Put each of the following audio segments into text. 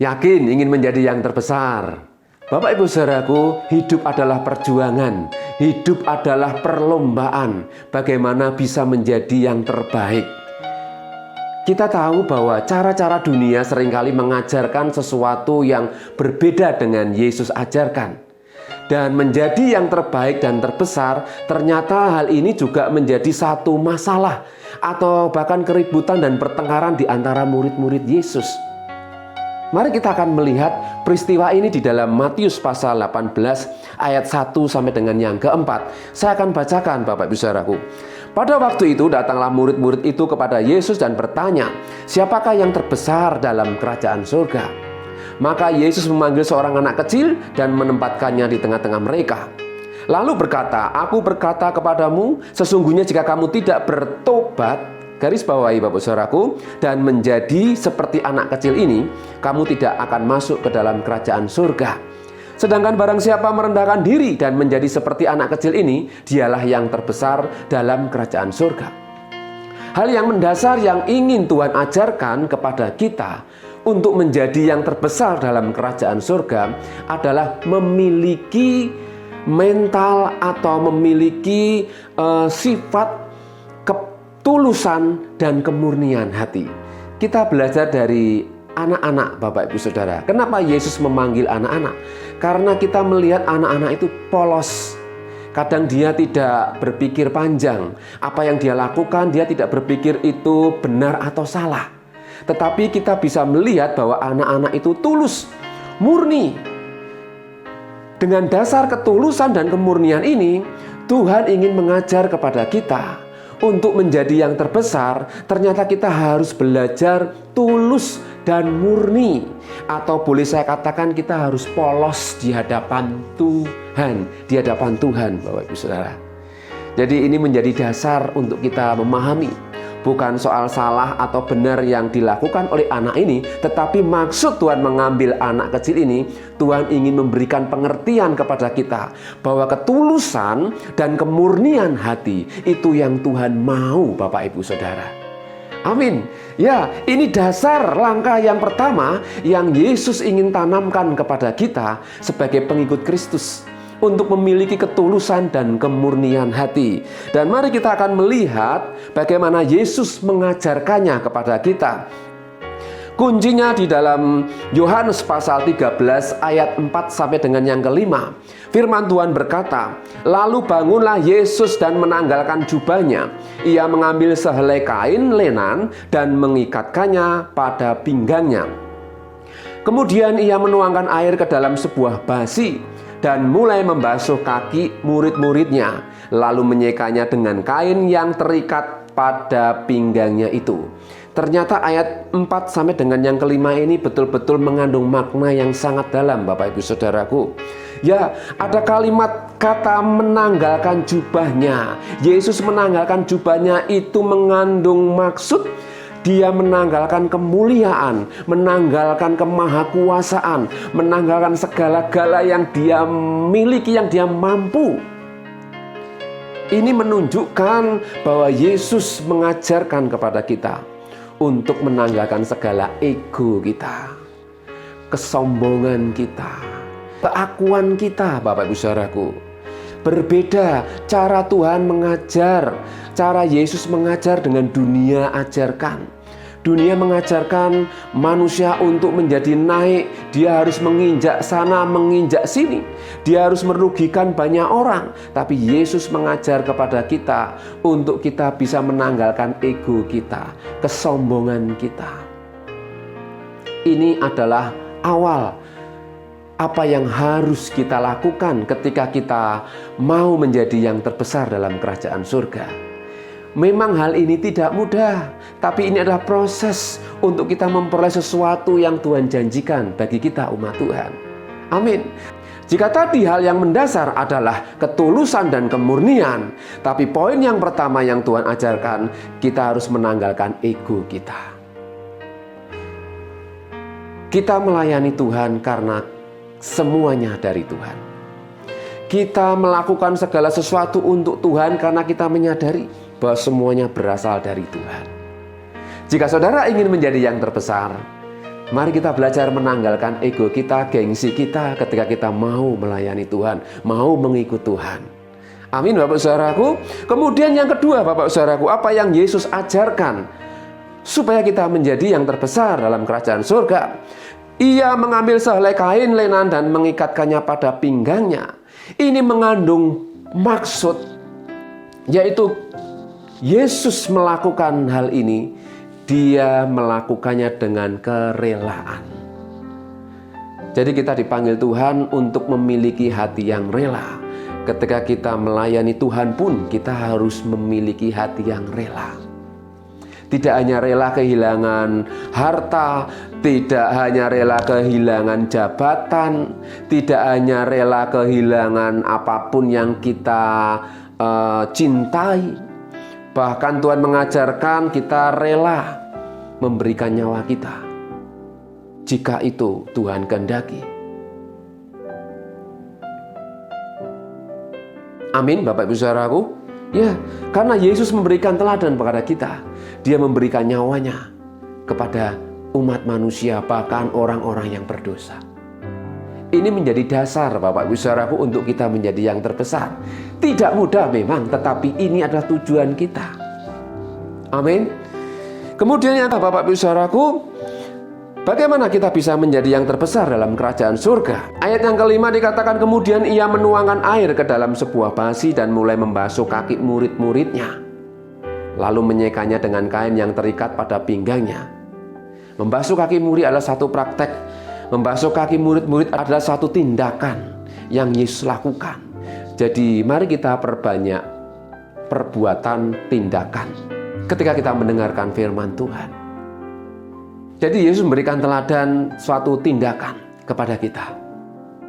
Yakin ingin menjadi yang terbesar. Bapak Ibu saudaraku, hidup adalah perjuangan. Hidup adalah perlombaan. Bagaimana bisa menjadi yang terbaik. Kita tahu bahwa cara-cara dunia seringkali mengajarkan sesuatu yang berbeda dengan Yesus ajarkan. Dan menjadi yang terbaik dan terbesar, ternyata hal ini juga menjadi satu masalah atau bahkan keributan dan pertengkaran di antara murid-murid Yesus. Mari kita akan melihat peristiwa ini di dalam Matius pasal 18 ayat 1 sampai dengan yang keempat. Saya akan bacakan Bapak Ibu saudaraku. Pada waktu itu datanglah murid-murid itu kepada Yesus dan bertanya, "Siapakah yang terbesar dalam kerajaan surga?" Maka Yesus memanggil seorang anak kecil dan menempatkannya di tengah-tengah mereka. Lalu berkata, "Aku berkata kepadamu, sesungguhnya jika kamu tidak bertobat," garis bawahi Bapak saudaraku, "dan menjadi seperti anak kecil ini, kamu tidak akan masuk ke dalam kerajaan surga. Sedangkan barang siapa merendahkan diri dan menjadi seperti anak kecil ini, dialah yang terbesar dalam kerajaan surga." Hal yang mendasar yang ingin Tuhan ajarkan kepada kita untuk menjadi yang terbesar dalam kerajaan surga adalah memiliki mental atau memiliki sifat ketulusan dan kemurnian hati. Kita belajar dari anak-anak Bapak Ibu Saudara. Kenapa Yesus memanggil anak-anak? Karena kita melihat anak-anak itu polos. Kadang dia tidak berpikir panjang. Apa yang dia lakukan, dia tidak berpikir itu benar atau salah. Tetapi kita bisa melihat bahwa anak-anak itu tulus, murni. Dengan dasar ketulusan dan kemurnian ini, Tuhan ingin mengajar kepada kita untuk menjadi yang terbesar. Ternyata kita harus belajar tulus dan murni. Atau boleh saya katakan kita harus polos di hadapan Tuhan. Di hadapan Tuhan Bapak Ibu Saudara. Jadi ini menjadi dasar untuk kita memahami. Bukan soal salah atau benar yang dilakukan oleh anak ini, tetapi maksud Tuhan mengambil anak kecil ini, Tuhan ingin memberikan pengertian kepada kita bahwa ketulusan dan kemurnian hati itu yang Tuhan mau Bapak Ibu Saudara. Amin. Ya, ini dasar langkah yang pertama yang Yesus ingin tanamkan kepada kita sebagai pengikut Kristus, untuk memiliki ketulusan dan kemurnian hati. Dan mari kita akan melihat bagaimana Yesus mengajarkannya kepada kita. Kuncinya di dalam Yohanes pasal 13 ayat 4 sampai dengan yang kelima. Firman Tuhan berkata, "Lalu bangunlah Yesus dan menanggalkan jubahnya. Ia mengambil sehelai kain lenan dan mengikatkannya pada pinggangnya. Kemudian ia menuangkan air ke dalam sebuah basi dan mulai membasuh kaki murid-muridnya, lalu menyekanya dengan kain yang terikat pada pinggangnya itu." Ternyata ayat 4 sampai dengan yang kelima ini betul-betul mengandung makna yang sangat dalam Bapak Ibu Saudaraku. Ya, ada kalimat kata menanggalkan jubahnya. Yesus menanggalkan jubahnya itu mengandung maksud dia menanggalkan kemuliaan, menanggalkan kemahakuasaan, menanggalkan segala-gala yang dia miliki, yang dia mampu. Ini menunjukkan bahwa Yesus mengajarkan kepada kita untuk menanggalkan segala ego kita, kesombongan kita, keakuan kita Bapak Ibu Saudaraku. Berbeda cara Tuhan mengajar, cara Yesus mengajar dengan dunia ajarkan. Dunia mengajarkan manusia untuk menjadi naik, dia harus menginjak sana, menginjak sini. Dia harus merugikan banyak orang. Tapi Yesus mengajar kepada kita untuk kita bisa menanggalkan ego kita, kesombongan kita. Ini adalah awal apa yang harus kita lakukan ketika kita mau menjadi yang terbesar dalam kerajaan surga. Memang hal ini tidak mudah, tapi ini adalah proses untuk kita memperoleh sesuatu yang Tuhan janjikan bagi kita umat Tuhan. Amin. Jika tadi hal yang mendasar adalah ketulusan dan kemurnian, tapi poin yang pertama yang Tuhan ajarkan, kita harus menanggalkan ego kita. Kita melayani Tuhan karena semuanya dari Tuhan. Kita melakukan segala sesuatu untuk Tuhan karena kita menyadari bahwa semuanya berasal dari Tuhan. Jika saudara ingin menjadi yang terbesar, Mari kita belajar menanggalkan ego kita, gengsi kita ketika kita mau melayani Tuhan, mau mengikut Tuhan. Amin Bapak Saudaraku. Kemudian yang kedua Bapak Saudaraku, apa yang Yesus ajarkan supaya kita menjadi yang terbesar dalam kerajaan surga? Ia mengambil sehelai kain lenan dan mengikatkannya pada pinggangnya. Ini mengandung maksud, yaitu Yesus melakukan hal ini, dia melakukannya dengan kerelaan. Jadi kita dipanggil Tuhan untuk memiliki hati yang rela. Ketika kita melayani Tuhan pun kita harus memiliki hati yang rela. Tidak hanya rela kehilangan harta, tidak hanya rela kehilangan jabatan, tidak hanya rela kehilangan apapun yang kita cintai. Bahkan Tuhan mengajarkan kita rela memberikan nyawa kita jika itu Tuhan kehendaki. Amin Bapak Ibu Saudaraku. Ya, karena Yesus memberikan teladan kepada kita. Dia memberikan nyawanya kepada umat manusia, bahkan orang-orang yang berdosa. Ini menjadi dasar Bapak Ibu Saudaraku untuk kita menjadi yang terbesar. Tidak mudah memang, tetapi ini adalah tujuan kita. Amin. Kemudian yang Bapak Ibu Saudaraku, bagaimana kita bisa menjadi yang terbesar dalam kerajaan surga? Ayat yang kelima dikatakan, kemudian ia menuangkan air ke dalam sebuah basi dan mulai membasuh kaki murid-muridnya, lalu menyekanya dengan kain yang terikat pada pinggangnya. Membasuh kaki murid adalah satu praktek. Membasuh kaki murid-murid adalah satu tindakan yang Yesus lakukan. Jadi mari kita perbanyak perbuatan tindakan ketika kita mendengarkan firman Tuhan. Jadi Yesus memberikan teladan suatu tindakan kepada kita.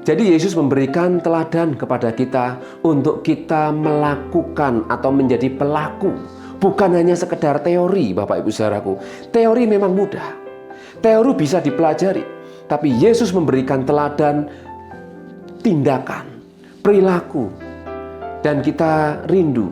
Jadi Yesus memberikan teladan kepada kita untuk kita melakukan atau menjadi pelaku. Bukan hanya sekedar teori Bapak Ibu Saudaraku. Teori memang mudah. Teori bisa dipelajari. Tapi Yesus memberikan teladan tindakan, perilaku. Dan kita rindu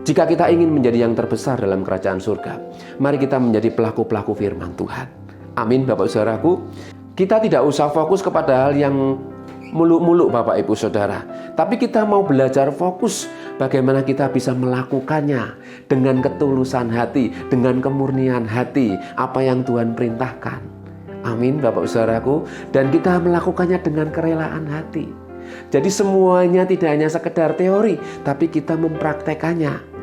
jika kita ingin menjadi yang terbesar dalam kerajaan surga. Mari kita menjadi pelaku-pelaku firman Tuhan. Amin Bapak Saudaraku. Kita tidak usah fokus kepada hal yang muluk-muluk Bapak Ibu Saudara. Tapi kita mau belajar fokus bagaimana kita bisa melakukannya dengan ketulusan hati, dengan kemurnian hati, apa yang Tuhan perintahkan. Amin Bapak Saudaraku. Dan kita melakukannya dengan kerelaan hati. Jadi semuanya tidak hanya sekedar teori, tapi kita mempraktekannya.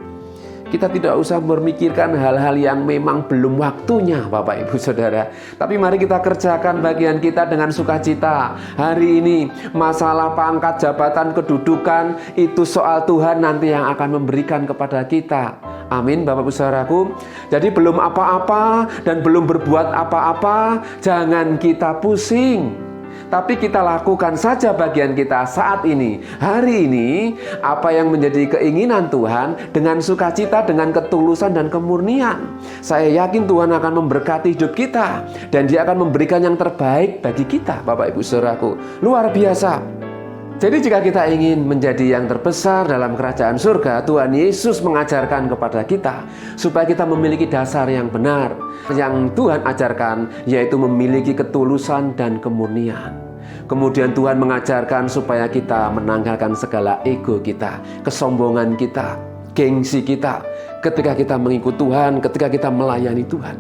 Kita tidak usah memikirkan hal-hal yang memang belum waktunya Bapak Ibu Saudara. Tapi mari kita kerjakan bagian kita dengan sukacita. Hari ini masalah pangkat, jabatan, kedudukan, itu soal Tuhan nanti yang akan memberikan kepada kita. Amin Bapak Ibu Saudaraku. Jadi belum apa-apa dan belum berbuat apa-apa, jangan kita pusing. Tapi kita lakukan saja bagian kita saat ini, hari ini, apa yang menjadi keinginan Tuhan dengan sukacita, dengan ketulusan dan kemurnian. Saya yakin Tuhan akan memberkati hidup kita dan Dia akan memberikan yang terbaik bagi kita, Bapak Ibu Saudaraku. Luar biasa. Jadi jika kita ingin menjadi yang terbesar dalam kerajaan surga, Tuhan Yesus mengajarkan kepada kita supaya kita memiliki dasar yang benar. Yang Tuhan ajarkan yaitu memiliki ketulusan dan kemurnian. Kemudian Tuhan mengajarkan supaya kita menanggalkan segala ego kita, kesombongan kita, gengsi kita ketika kita mengikut Tuhan, ketika kita melayani Tuhan.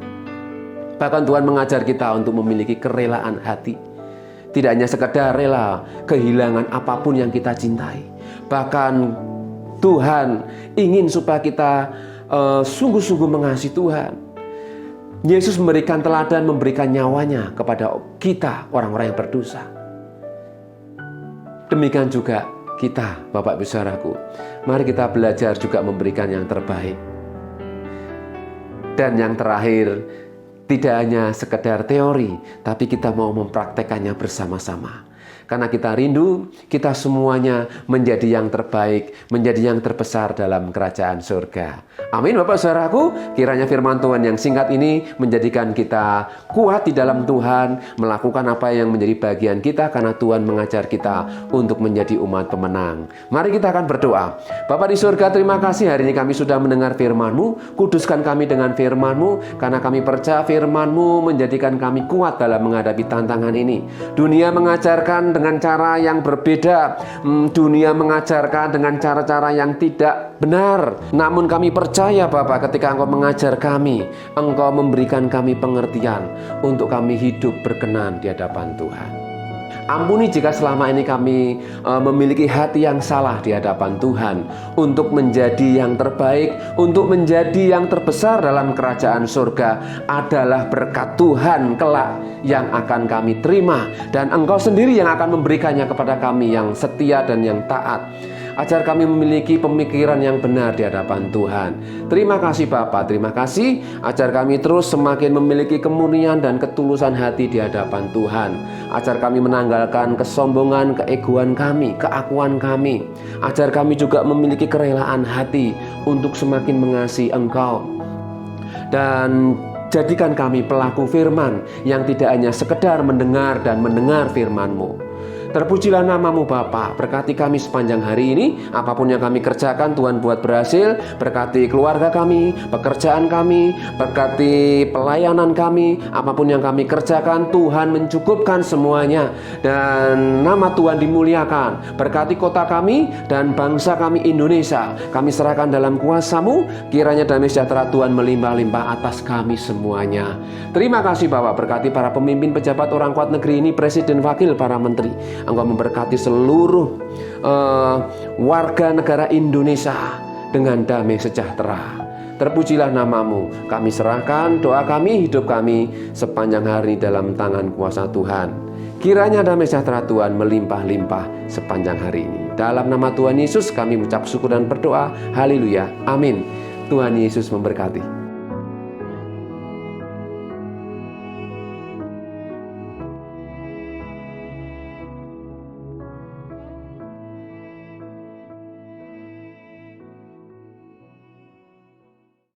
Bahkan Tuhan mengajar kita untuk memiliki kerelaan hati. Tidak hanya sekedar rela kehilangan apapun yang kita cintai. Bahkan Tuhan ingin supaya kita sungguh-sungguh mengasihi Tuhan. Yesus memberikan teladan, memberikan nyawanya kepada kita, orang-orang yang berdosa. Demikian juga kita, Bapak Ibu Saudaraku. Mari kita belajar juga memberikan yang terbaik. Dan yang terakhir, tidak hanya sekedar teori, tapi kita mau mempraktekannya bersama-sama. Karena kita rindu, kita semuanya menjadi yang terbaik, menjadi yang terbesar dalam kerajaan surga. Amin Bapak Saudaraku, kiranya firman Tuhan yang singkat ini menjadikan kita kuat di dalam Tuhan, melakukan apa yang menjadi bagian kita karena Tuhan mengajar kita untuk menjadi umat pemenang. Mari kita akan berdoa. Bapa di surga, terima kasih hari ini kami sudah mendengar firman-Mu. Kuduskan kami dengan firman-Mu, karena kami percaya firman-Mu menjadikan kami kuat dalam menghadapi tantangan ini. Dunia mengajarkan dengan cara yang berbeda. Dunia mengajarkan dengan cara-cara yang tidak benar. Namun kami percaya Bapak, ketika Engkau mengajar kami, Engkau memberikan kami pengertian untuk kami hidup berkenan di hadapan Tuhan. Ampuni jika selama ini kami memiliki hati yang salah di hadapan Tuhan, untuk menjadi yang terbaik, untuk menjadi yang terbesar dalam kerajaan surga adalah berkat Tuhan kelak yang akan kami terima, dan Engkau sendiri yang akan memberikannya kepada kami yang setia dan yang taat. Ajar kami memiliki pemikiran yang benar di hadapan Tuhan. Terima kasih Bapa, terima kasih. Ajar kami terus semakin memiliki kemurnian dan ketulusan hati di hadapan Tuhan. Ajar kami menanggalkan kesombongan, keegoan kami, keakuan kami. Ajar kami juga memiliki kerelaan hati untuk semakin mengasihi Engkau. Dan jadikan kami pelaku firman yang tidak hanya sekedar mendengar dan mendengar firman-Mu. Terpujilah nama-Mu Bapa, berkati kami sepanjang hari ini. Apapun yang kami kerjakan, Tuhan buat berhasil. Berkati keluarga kami, pekerjaan kami, berkati pelayanan kami. Apapun yang kami kerjakan, Tuhan mencukupkan semuanya, dan nama Tuhan dimuliakan. Berkati kota kami dan bangsa kami Indonesia, kami serahkan dalam kuasa-Mu. Kiranya damai sejahtera Tuhan melimpah-limpah atas kami semuanya. Terima kasih Bapak, berkati para pemimpin pejabat orang kuat negeri ini, presiden, wakil, para menteri. Engkau memberkati seluruh warga negara Indonesia dengan damai sejahtera. Terpujilah nama-Mu. Kami serahkan doa kami, hidup kami sepanjang hari dalam tangan kuasa Tuhan. Kiranya damai sejahtera Tuhan melimpah-limpah sepanjang hari ini. Dalam nama Tuhan Yesus kami mengucap syukur dan berdoa. Haleluya. Amin. Tuhan Yesus memberkati.